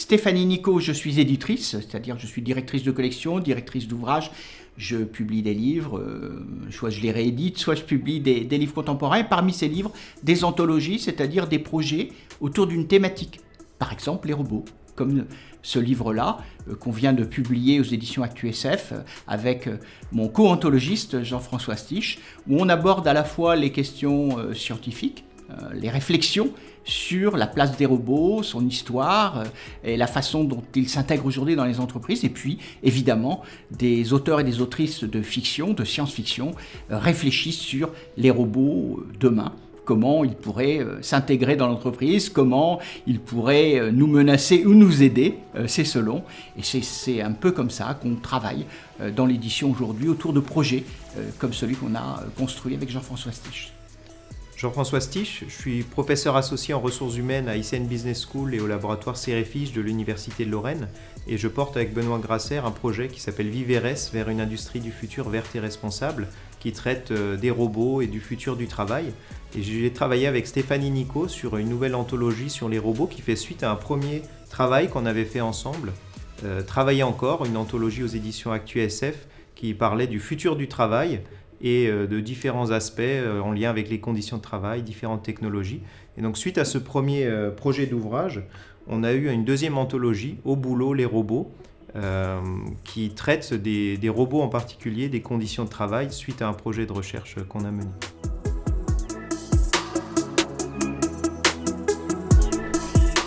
Stéphanie Nicot, je suis éditrice, c'est-à-dire je suis directrice de collection, directrice d'ouvrage. Je publie des livres, soit je les réédite, soit je publie des livres contemporains. Et parmi ces livres, des anthologies, c'est-à-dire des projets autour d'une thématique. Par exemple, les robots, comme ce livre-là, qu'on vient de publier aux éditions ActuSF, avec mon co-anthologiste Jean-François Stich, où on aborde à la fois les questions scientifiques, les réflexions sur la place des robots, son histoire et la façon dont ils s'intègrent aujourd'hui dans les entreprises. Et puis, évidemment, des auteurs et des autrices de fiction, de science-fiction, réfléchissent sur les robots demain. Comment ils pourraient s'intégrer dans l'entreprise, comment ils pourraient nous menacer ou nous aider, c'est selon. Et c'est un peu comme ça qu'on travaille dans l'édition aujourd'hui autour de projets comme celui qu'on a construit avec Jean-François Stich. Jean-François Stich, je suis professeur associé en ressources humaines à ICN Business School et au laboratoire Cerefiche de l'Université de Lorraine. Et je porte avec Benoît Grasser un projet qui s'appelle Viveres, vers une industrie du futur verte et responsable, qui traite des robots et du futur du travail. Et j'ai travaillé avec Stéphanie Nicot sur une nouvelle anthologie sur les robots qui fait suite à un premier travail qu'on avait fait ensemble. Travailler encore, une anthologie aux éditions ActuSF qui parlait du futur du travail et de différents aspects en lien avec les conditions de travail, différentes technologies. Et donc suite à ce premier projet d'ouvrage, on a eu une deuxième anthologie, Au boulot, les robots, qui traite des robots en particulier, des conditions de travail, suite à un projet de recherche qu'on a mené.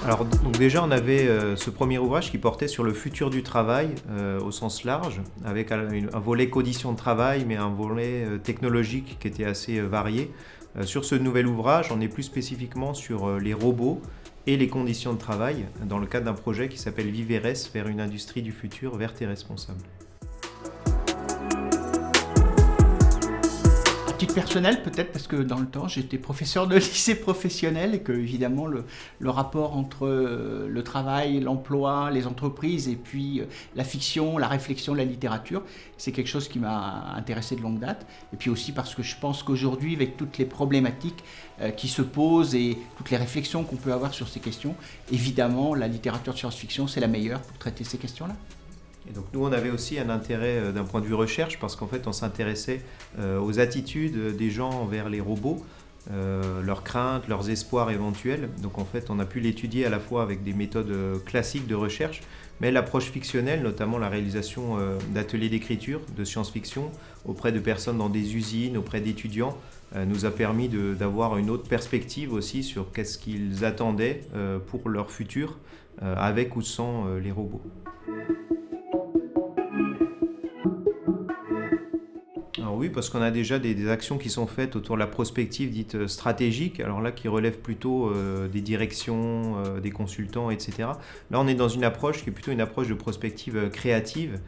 Alors donc déjà on avait ce premier ouvrage qui portait sur le futur du travail au sens large, avec un volet conditions de travail mais un volet technologique qui était assez varié. Sur ce nouvel ouvrage, on est plus spécifiquement sur les robots et les conditions de travail dans le cadre d'un projet qui s'appelle Viveres, vers une industrie du futur verte et responsable. Titre personnel peut-être parce que dans le temps j'étais professeur de lycée professionnel et que évidemment le rapport entre le travail, l'emploi, les entreprises et puis la fiction, la réflexion, la littérature, c'est quelque chose qui m'a intéressé de longue date. Et puis aussi parce que je pense qu'aujourd'hui, avec toutes les problématiques qui se posent et toutes les réflexions qu'on peut avoir sur ces questions, évidemment la littérature de science-fiction c'est la meilleure pour traiter ces questions-là. Et donc nous on avait aussi un intérêt d'un point de vue recherche parce qu'en fait on s'intéressait aux attitudes des gens envers les robots, leurs craintes, leurs espoirs éventuels. Donc en fait on a pu l'étudier à la fois avec des méthodes classiques de recherche, mais l'approche fictionnelle, notamment la réalisation d'ateliers d'écriture, de science-fiction auprès de personnes dans des usines, auprès d'étudiants, nous a permis d'avoir une autre perspective aussi sur qu'est-ce qu'ils attendaient pour leur futur, avec ou sans les robots. Alors oui, parce qu'on a déjà des actions qui sont faites autour de la prospective dite stratégique, alors là qui relève plutôt des directions, des consultants, etc. Là on est dans une approche qui est plutôt une approche de prospective créative,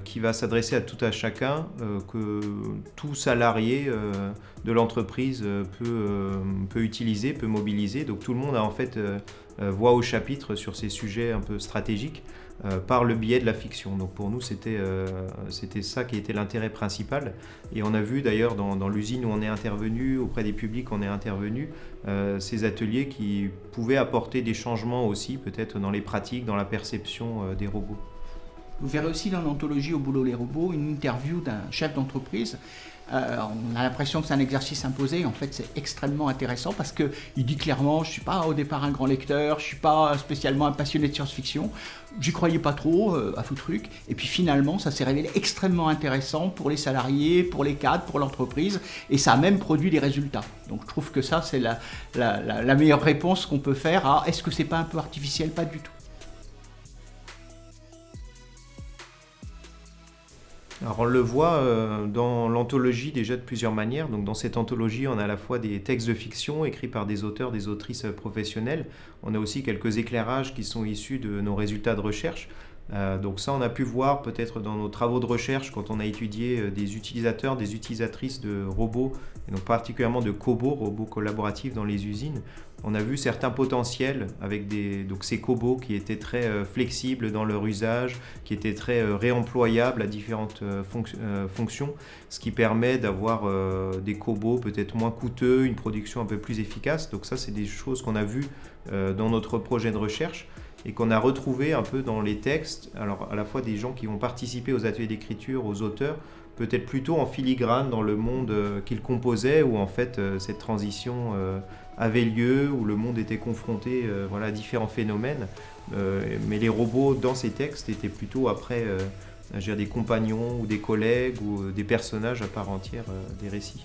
qui va s'adresser à tout à chacun, que tout salarié de l'entreprise peut utiliser, peut mobiliser. Donc tout le monde a en fait voix au chapitre sur ces sujets un peu stratégiques, par le biais de la fiction. Donc pour nous, c'était ça qui était l'intérêt principal. Et on a vu d'ailleurs dans l'usine où on est intervenu, auprès des publics où on est intervenu, ces ateliers qui pouvaient apporter des changements aussi, peut-être dans les pratiques, dans la perception des robots. Vous verrez aussi dans l'anthologie Au boulot les robots une interview d'un chef d'entreprise. On a l'impression que c'est un exercice imposé. En fait, c'est extrêmement intéressant parce qu'il dit clairement, je ne suis pas au départ un grand lecteur, je ne suis pas spécialement un passionné de science-fiction, j'y croyais pas trop à tout truc. Et puis finalement, ça s'est révélé extrêmement intéressant pour les salariés, pour les cadres, pour l'entreprise, et ça a même produit des résultats. Donc je trouve que ça, c'est la meilleure réponse qu'on peut faire à est-ce que c'est pas un peu artificiel? Pas du tout. Alors on le voit dans l'anthologie déjà de plusieurs manières. Donc dans cette anthologie, on a à la fois des textes de fiction écrits par des auteurs, des autrices professionnelles. On a aussi quelques éclairages qui sont issus de nos résultats de recherche. Donc ça, on a pu voir peut-être dans nos travaux de recherche quand on a étudié des utilisateurs, des utilisatrices de robots, et donc particulièrement de cobots, robots collaboratifs dans les usines. On a vu certains potentiels avec donc ces cobots qui étaient très flexibles dans leur usage, qui étaient très réemployables à différentes fonctions, ce qui permet d'avoir des cobots peut-être moins coûteux, une production un peu plus efficace. Donc ça, c'est des choses qu'on a vues dans notre projet de recherche. et qu'on a retrouvé un peu dans les textes, alors à la fois des gens qui vont participer aux ateliers d'écriture, aux auteurs, peut-être plutôt en filigrane dans le monde qu'ils composaient, où en fait cette transition avait lieu, où le monde était confronté à différents phénomènes, mais les robots dans ces textes étaient plutôt après des compagnons ou des collègues ou des personnages à part entière des récits.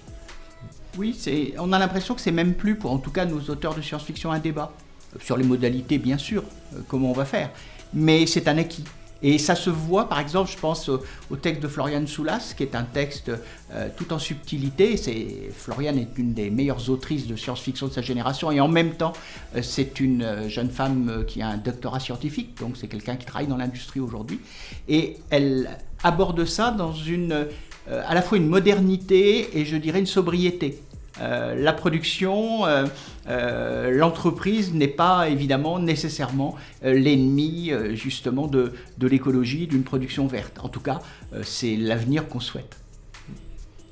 Oui, on a l'impression que c'est même plus, pour en tout cas nos auteurs de science-fiction, un débat. Sur les modalités, bien sûr, comment on va faire. Mais c'est un acquis. Et ça se voit, par exemple, je pense au texte de Floriane Soulas, qui est un texte tout en subtilité. Floriane est une des meilleures autrices de science-fiction de sa génération, et en même temps, c'est une jeune femme qui a un doctorat scientifique, donc c'est quelqu'un qui travaille dans l'industrie aujourd'hui. Et elle aborde ça dans à la fois une modernité et je dirais une sobriété. La production, l'entreprise n'est pas évidemment nécessairement l'ennemi justement de l'écologie, d'une production verte. En tout cas, c'est l'avenir qu'on souhaite.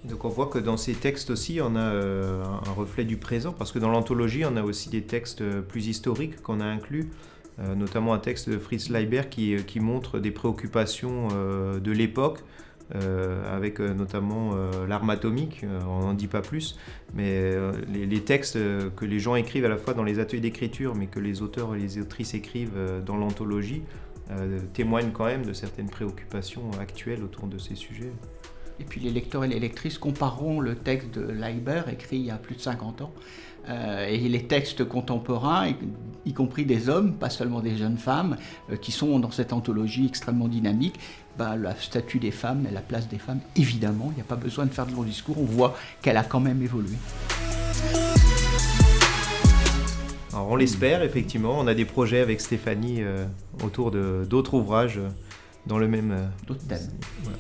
Donc on voit que dans ces textes aussi, on a un reflet du présent, parce que dans l'anthologie, on a aussi des textes plus historiques qu'on a inclus, notamment un texte de Fritz Leiber qui montre des préoccupations de l'époque, avec notamment l'arme atomique, on n'en dit pas plus, mais les textes que les gens écrivent à la fois dans les ateliers d'écriture, mais que les auteurs et les autrices écrivent dans l'anthologie, témoignent quand même de certaines préoccupations actuelles autour de ces sujets. Et puis les lecteurs et les lectrices compareront le texte de Leiber, écrit il y a plus de 50 ans, et les textes contemporains, y compris des hommes, pas seulement des jeunes femmes, qui sont dans cette anthologie extrêmement dynamique. Le statut des femmes et la place des femmes, évidemment, il n'y a pas besoin de faire de long discours, on voit qu'elle a quand même évolué. Alors on l'espère, effectivement, on a des projets avec Stéphanie autour d'autres ouvrages dans le même... D'autres thèmes. Voilà.